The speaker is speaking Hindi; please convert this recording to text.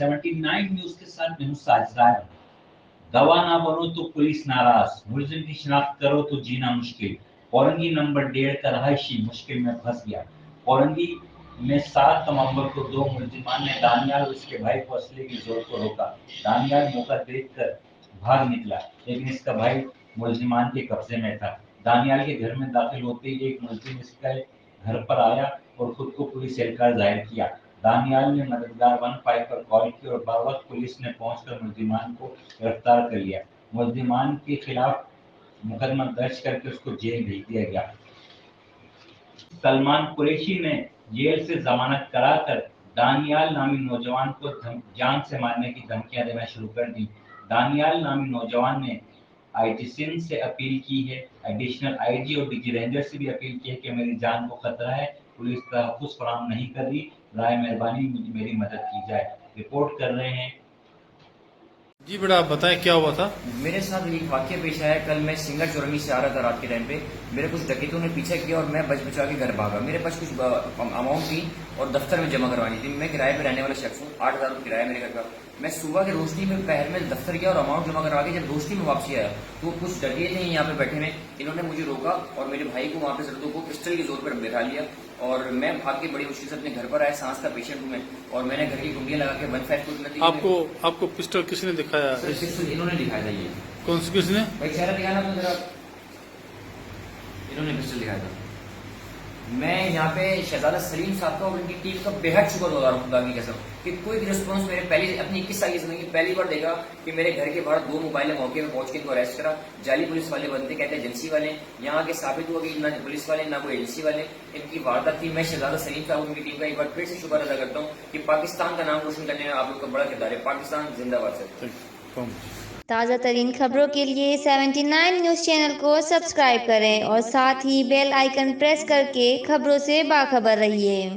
79 न्यूज के साथ मैं साजिद। गवाह ना बनो तो पुलिस नाराज, मुलजिम की शिनाख्त करो तो जीना मुश्किल। औरंगी नंबर 1.5 का रहायशी मुश्किल में फंस गया। औरंगी में 7 नवंबर को 2 मुलजिमान ने दानियाल और उसके भाई को असले की जोर को रोका। दानियाल मौका देखकर भाग निकला, लेकिन इसका भाई मुलजिमान के कब्जे में था। दानियाल के घर में दाखिल होते ही एक मुलजिम इसके घर पर आया और खुद को पुलिस एहलकार जाहिर किया। दानियाल ने मददगार 15 पर कॉल की और बावक्त पुलिस ने पहुंचकर मुलजिमान को गिरफ्तार कर लिया। मुलजिमान के खिलाफ मुकदमा दर्ज करके उसको जेल भेज दिया गया। सलमान कुरैशी ने जेल से जमानत कराकर दानियाल नामी नौजवान को जान से मारने की धमकियां देना शुरू कर दी। दानियाल नामी नौजवान ने आईजी सिंध से अपील की है, एडिशनल आईजी और डीजी रेंजर से भी अपील की है कि मेरी जान को खतरा है, पुलिस तहफ़्फ़ुज़ फराहम नहीं कर रही, राय मेहरबानी मेरी मदद की जाए। रिपोर्ट कर रहे हैं। जी बेटा, आप बताएं क्या हुआ था। मेरे साथ एक वाक्य पेश आया। कल मैं सिंगर चौरंगी से आ रहा था रात के टाइम पे। मेरे कुछ डकैतों ने पीछा किया और मैं बच बचा के घर भागा। मेरे पास कुछ अमाउंट थी और दफ्तर में जमा करवानी थी। मैं किराए पे रहने वाला शख्स हूँ, 8,000 रुपये किराया मेरे घर का। मैं सुबह की रोशनी में पहर में दफ्तर गया और अमाउंट जमा करवा के जब रोशनी में वापसी आया तो कुछ डकैत थे यहाँ पे बैठे हुए। इन्होंने मुझे रोका और मेरे भाई को वहाँ पे सड़कों को पिस्टल के जोर पर बैठा लिया और मैं भाग के बड़ी मुश्किल से अपने घर पर आया। सांस का पेशेंट हूँ मैं और मैंने घर की कुंडियां लगा के 154 आपको पिस्टल किसने दिखाया? पिस्टल इन्होंने दिखाया था। ये कौन सी किसने? भाई चेहरा दिखाना अपना जरा। इन्होंने पिस्टल दिखाया था। मैं यहाँ पे शहजादा सलीम साहब का और उनकी टीम का बेहद शुक्रगुजार हूँ खुदा की कसम कि कोई रिस्पॉन्स मेरे पहली अपनी 21 साल की जिंदगी पहली बार देखा कि मेरे घर के बाहर 2 मोबाइल मौके में पहुंच के इनको अरेस्ट करा। जाली पुलिस वाले बनते कहते हैं एजेंसी वाले, यहाँ के साबित हुआ कि ना पुलिस वाले ना कोई एजेंसी वाले। इनकी वारदात थी। मैं शहजादा सलीम साहब उनकी टीम का एक बार फिर से शुक्र अदा करता हूँ कि पाकिस्तान का नाम रोशन करने में आप लोग का बड़ा किरदार है। पाकिस्तान जिंदाबाद सर। ताज़ा तरीन खबरों के लिए 79 न्यूज़ चैनल को सब्सक्राइब करें और साथ ही बेल आइकन प्रेस करके खबरों से बाखबर रहिए।